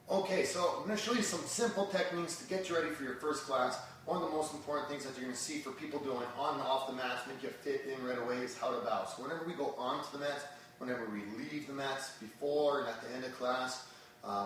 Okay, so I'm going to show you some simple techniques to get you ready for your first class. One of the most important things that you're going to see for people doing on and off the mats, make you fit in right away, is how to bow. So whenever we go onto the mats, whenever we leave the mats, before and at the end of class,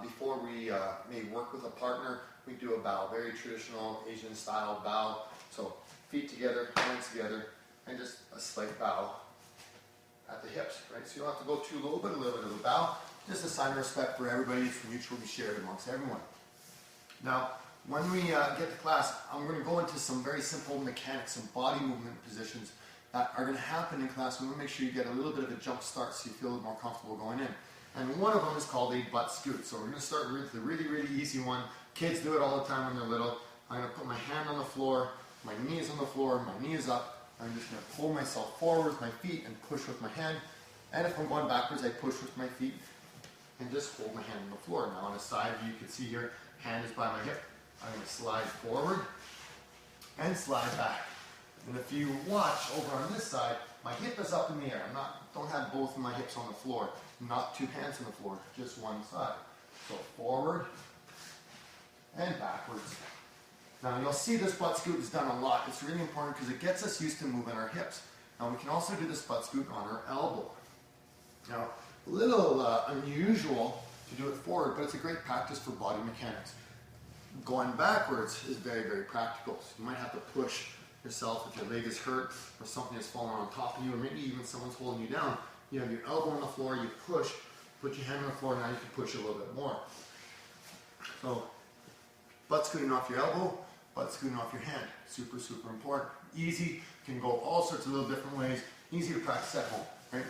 before we may work with a partner, we do a bow, very traditional Asian style bow. So feet together, hands together, and just a slight bow at the hips, right? So you don't have to go too low, but a little bit of a bow. Just a sign of respect for everybody. It's mutually shared amongst everyone. Now, when we get to class, I'm going to go into some very simple mechanics, some body movement positions that are going to happen in class. We want to make sure you get a little bit of a jump start so you feel a little more comfortable going in. And one of them is called a butt scoot. So we're going to start with the really, really easy one. Kids do it all the time when they're little. I'm going to put my hand on the floor, my knee is on the floor, my knee is up. I'm just going to pull myself forward with my feet and push with my hand. And if I'm going backwards, I push with my feet and just hold my hand on the floor. Now on the side view, you can see here, hand is by my hip. I'm going to slide forward and slide back. And if you watch over on this side, my hip is up in the air. Don't have both of my hips on the floor. Not two hands on the floor, just one side. So forward and backwards. Now you'll see this butt scoot is done a lot. It's really important because it gets us used to moving our hips. Now we can also do this butt scoot on our elbow. Now a little unusual to do it forward, but it's a great practice for body mechanics. Going backwards is very, very practical. So you might have to push yourself if your leg is hurt or something is falling on top of you, or maybe even someone's holding you down. You have your elbow on the floor, you push, put your hand on the floor, now you can push a little bit more. So butt scooting off your elbow, butt scooting off your hand. Super, super important. Easy, can go all sorts of little different ways. Easy to practice at home, right?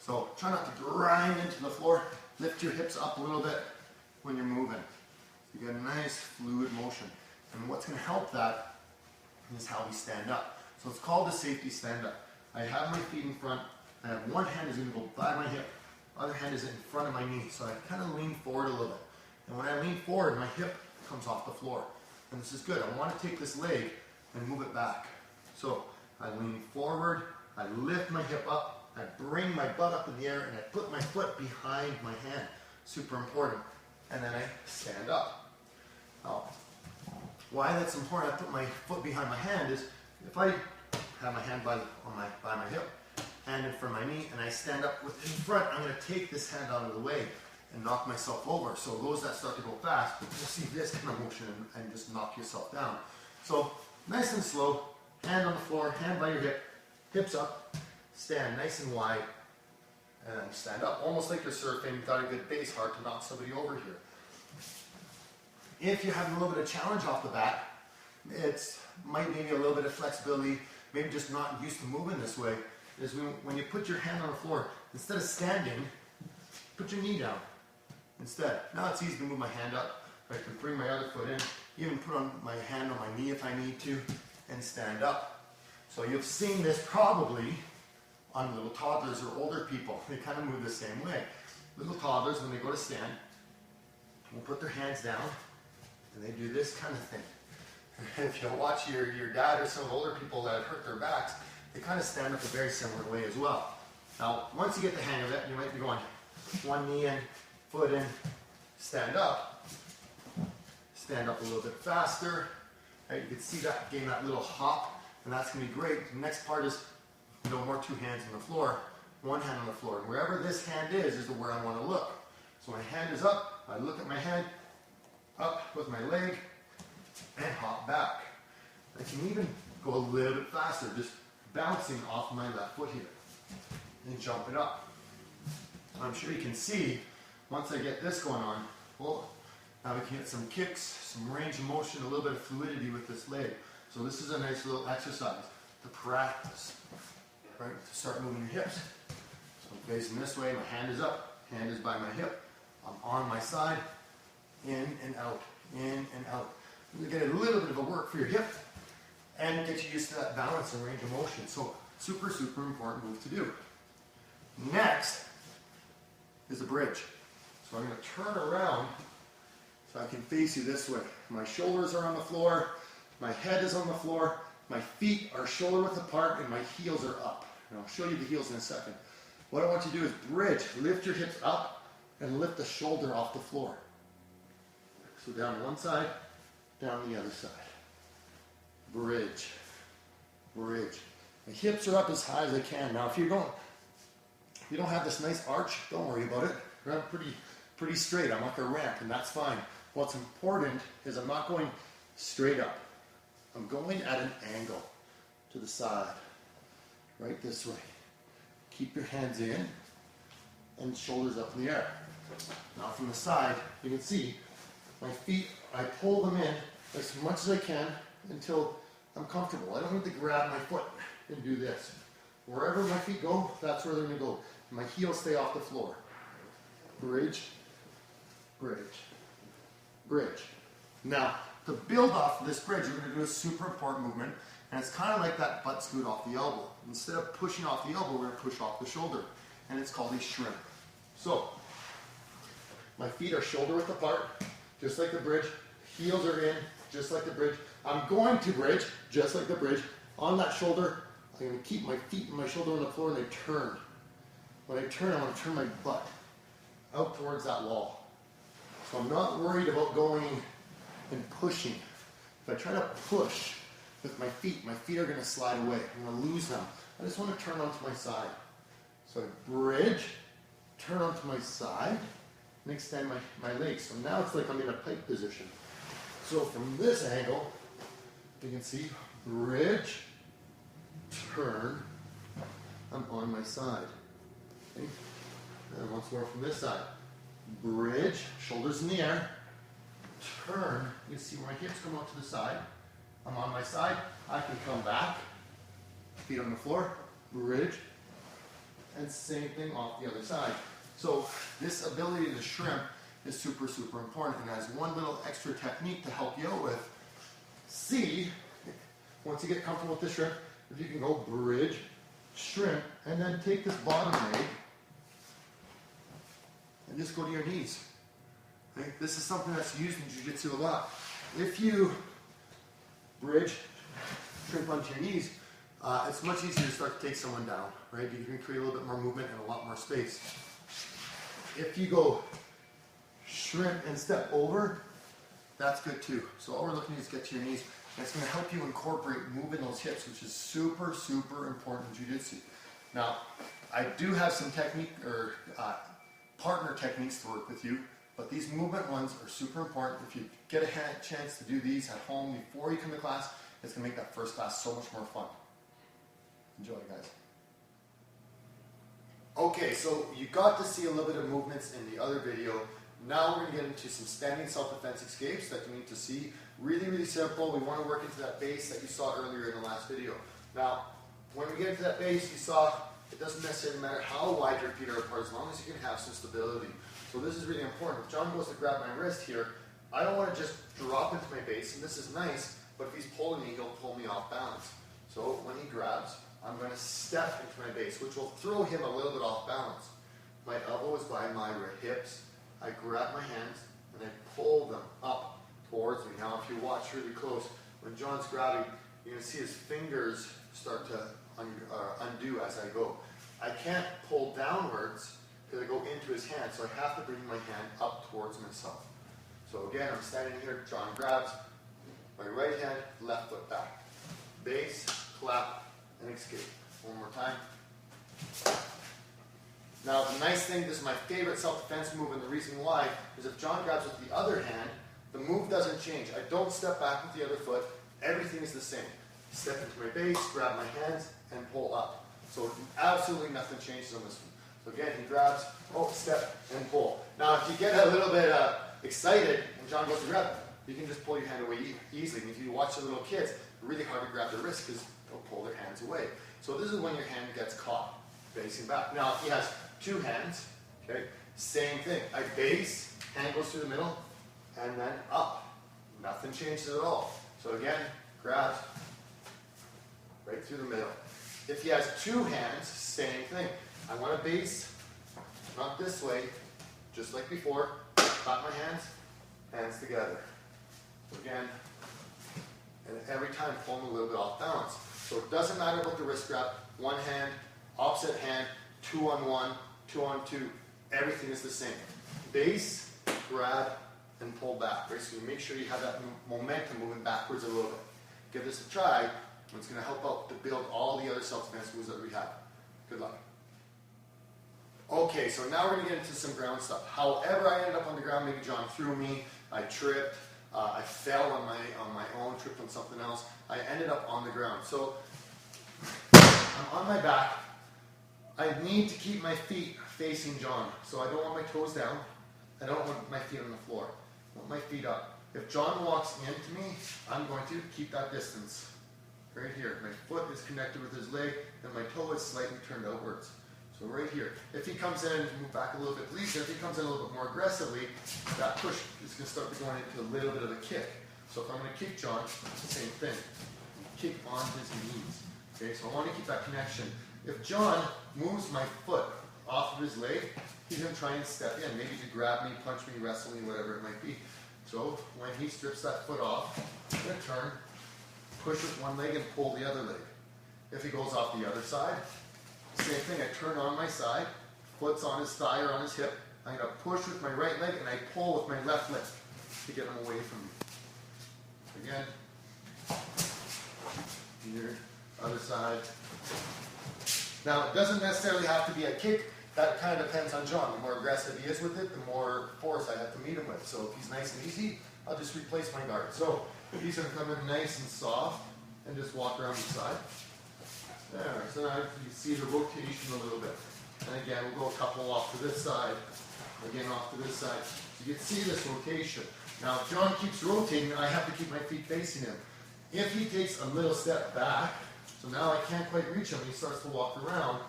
So try not to grind into the floor. Lift your hips up a little bit when you're moving. You get a nice fluid motion. And what's going to help that is how we stand up. So it's called a safety stand up. I have my feet in front. I have one hand is going to go by my hip. Other hand is in front of my knee. So I kind of lean forward a little bit. And when I lean forward, my hip comes off the floor. And this is good. I want to take this leg and move it back. So I lean forward. I lift my hip up. I bring my butt up in the air and I put my foot behind my hand. Super important. And then I stand up. Now, why that's important, I put my foot behind my hand, is if I have my hand by my hip, hand in front of my knee, and I stand up with in front, I'm going to take this hand out of the way and knock myself over. So those that start to go fast, you'll see this kind of motion and just knock yourself down. So nice and slow, hand on the floor, hand by your hip, hips up, stand nice and wide, and then stand up. Almost like you're surfing, you've got a good base, hard to knock somebody over here. If you have a little bit of challenge off the bat, it's might need a little bit of flexibility, maybe just not used to moving this way, is when you put your hand on the floor, instead of standing, put your knee down instead. Now it's easy to move my hand up. I can bring my other foot in, even put on my hand on my knee if I need to, and stand up. So you've seen this probably on little toddlers or older people. They kind of move the same way. Little toddlers, when they go to stand, will put their hands down, and they do this kind of thing. If you watch your dad or some older people that have hurt their backs, they kind of stand up a very similar way as well. Now, once you get the hang of it, you might be going one knee in, foot in, stand up a little bit faster. Right? You can see that, gain that little hop, and that's going to be great. The next part is no more two hands on the floor, one hand on the floor. And wherever this hand is where I want to look. So my hand is up, I look at my hand, up with my leg, and hop back. I can even go a little bit faster, just bouncing off my left foot here, and jumping up. I'm sure you can see, once I get this going on, well, now we can get some kicks, some range of motion, a little bit of fluidity with this leg. So this is a nice little exercise to practice, right? To start moving your hips. So I'm facing this way, my hand is up, hand is by my hip, I'm on my side, in and out, in and out. You get a little bit of a work for your hip and get you used to that balance and range of motion. So super, super important move to do. Next is a bridge. So I'm going to turn around so I can face you this way. My shoulders are on the floor, my head is on the floor, my feet are shoulder width apart, and my heels are up. And I'll show you the heels in a second. What I want you to do is bridge, lift your hips up, and lift the shoulder off the floor. So down one side, down the other side. Bridge, bridge. My hips are up as high as I can. Now if you don't have this nice arch, don't worry about it. I'm pretty straight. I'm like a ramp, and that's fine. What's important is I'm not going straight up. I'm going at an angle to the side, right this way. Keep your hands in and shoulders up in the air. Now from the side, you can see my feet, I pull them in as much as I can until I'm comfortable. I don't need to grab my foot and do this. Wherever my feet go, that's where they're going to go. My heels stay off the floor. Bridge, bridge, bridge. Now, to build off of this bridge, we're going to do a super important movement, and it's kind of like that butt scoot off the elbow. Instead of pushing off the elbow, we're going to push off the shoulder, and it's called a shrimp. So, my feet are shoulder width apart, just like the bridge. Heels are in, just like the bridge. I'm going to bridge, just like the bridge. On that shoulder, I'm going to keep my feet and my shoulder on the floor, and I turn. When I turn, I want to turn my butt out towards that wall. So I'm not worried about going and pushing. If I try to push with my feet are going to slide away. I'm going to lose them. I just want to turn onto my side. So I bridge, turn onto my side, and extend my legs. So now it's like I'm in a pike position. So from this angle, you can see bridge, turn, I'm on my side. Okay? And once more from this side. Bridge, shoulders in the air, turn, you can see where my hips come out to the side. I'm on my side, I can come back, feet on the floor, bridge, and same thing off the other side. So this ability to shrimp is super, super important, and has one little extra technique to help you out with. See, once you get comfortable with the shrimp, if you can go bridge, shrimp, and then take this bottom leg and just go to your knees. Okay? This is something that's used in jiu-jitsu a lot. If you bridge, shrimp onto your knees, it's much easier to start to take someone down, right? You can create a little bit more movement and a lot more space. If you go shrimp and step over, that's good too. So all we're looking to do is get to your knees, and it's going to help you incorporate moving those hips, which is super, super important in jiu-jitsu. Now, I do have some technique or partner techniques to work with you, but these movement ones are super important. If you get a chance to do these at home before you come to class, it's going to make that first class so much more fun. Enjoy, guys. Okay, so you got to see a little bit of movements in the other video. Now we're going to get into some standing self-defense escapes that you need to see. Really, really simple. We want to work into that base that you saw earlier in the last video. Now, when we get into that base, you saw it doesn't necessarily matter how wide your feet are apart as long as you can have some stability. So this is really important. If John goes to grab my wrist here, I don't want to just drop into my base, and this is nice, but if he's pulling me, he'll pull me off balance. So when he grabs, I'm going to step into my base, which will throw him a little bit off balance. My elbow is by my hips. I grab my hands and I pull them up towards me. Now if you watch really close, when John's grabbing, you're going to see his fingers start to undo as I go. I can't pull downwards because I go into his hand, so I have to bring my hand up towards myself. So again, I'm standing here, John grabs, my right hand, left foot back. Base, clap, and escape. One more time. Now the nice thing, this is my favorite self-defense move, and the reason why is if John grabs with the other hand, the move doesn't change. I don't step back with the other foot, everything is the same. Step into my base, grab my hands, and pull up. So absolutely nothing changes on this one. So again, he grabs, step, and pull. Now if you get a little bit excited when John goes to grab, you can just pull your hand away easily. And if you watch the little kids, it's really hard to grab their wrist because they'll pull their hands away. So this is when your hand gets caught, facing back. Now if he has two hands, okay, same thing. I base, hand goes through the middle, and then up. Nothing changes at all. So again, grabs, right through the middle. If he has two hands, same thing. I want to base, not this way, just like before. Clap my hands, hands together. Again, and every time pull him a little bit off balance. So it doesn't matter about the wrist grab. One hand, opposite hand, 2 on 1, 2 on 2. Everything is the same. Base, grab, and pull back, right? So you make sure you have that momentum moving backwards a little bit. Give this a try, and it's going to help out to build all the other self-defense moves that we have. Good luck. Okay, so now we're going to get into some ground stuff. However I ended up on the ground, maybe John threw me, I tripped, I fell on my own, tripped on something else. I ended up on the ground. So I'm on my back. I need to keep my feet facing John. So I don't want my toes down. I don't want my feet on the floor. I want my feet up. If John walks into me, I'm going to keep that distance. Right here. My foot is connected with his leg, and my toe is slightly turned outwards. So right here. If he comes in, move back a little bit, please. If he comes in a little bit more aggressively, that push is going to start going into a little bit of a kick. So if I'm going to kick John, same thing. Kick on his knees. Okay, so I want to keep that connection. If John moves my foot off of his leg, he's going to try and step in, maybe to grab me, punch me, wrestle me, whatever it might be. So when he strips that foot off, I'm going to turn, push with one leg and pull the other leg. If he goes off the other side, same thing, I turn on my side, foot's on his thigh or on his hip. I'm going to push with my right leg and I pull with my left leg to get him away from me. Again, here, other side. Now, it doesn't necessarily have to be a kick. That kind of depends on John. The more aggressive he is with it, the more force I have to meet him with. So if he's nice and easy, I'll just replace my guard. So he's going to come in nice and soft and just walk around the side. There. So now you see the rotation a little bit. And again, we'll go a couple off to this side. Again, off to this side. So you can see this rotation. Now, if John keeps rotating, I have to keep my feet facing him. If he takes a little step back, so now I can't quite reach him, he starts to walk around,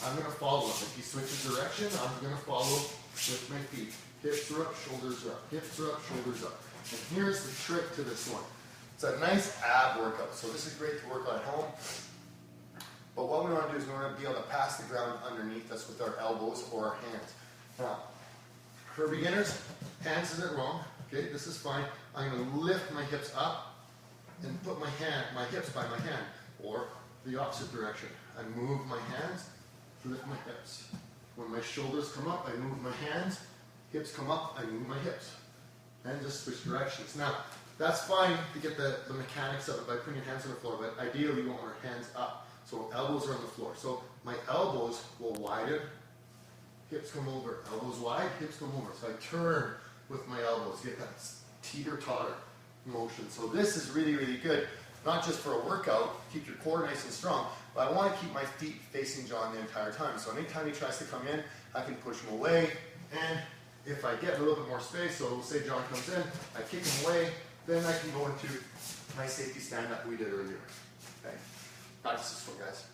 I'm going to follow him. If he switches direction, I'm going to follow with my feet. Hips are up, shoulders are up. Hips are up, shoulders up. And here's the trick to this one. It's a nice ab workout. So this is great to work on at home. But what we want to do is we want to be able to pass the ground underneath us with our elbows or our hands. Now, for beginners, hands isn't wrong. Okay, this is fine. I'm going to lift my hips up and put my hips by my hand, or the opposite direction. I move my hands, lift my hips. When my shoulders come up, I move my hands. Hips come up, I move my hips. And just switch directions. Now, that's fine to get the mechanics of it by putting your hands on the floor, but ideally you want our hands up. So elbows are on the floor. So my elbows will widen, hips come over. Elbows wide, hips come over. So I turn with my elbows, get that teeter-totter motion. So this is really, really good, not just for a workout, keep your core nice and strong, but I want to keep my feet facing John the entire time. So anytime he tries to come in, I can push him away, and if I get a little bit more space, so say John comes in, I kick him away, then I can go into my safety stand that we did earlier. Okay? Practice this one, guys.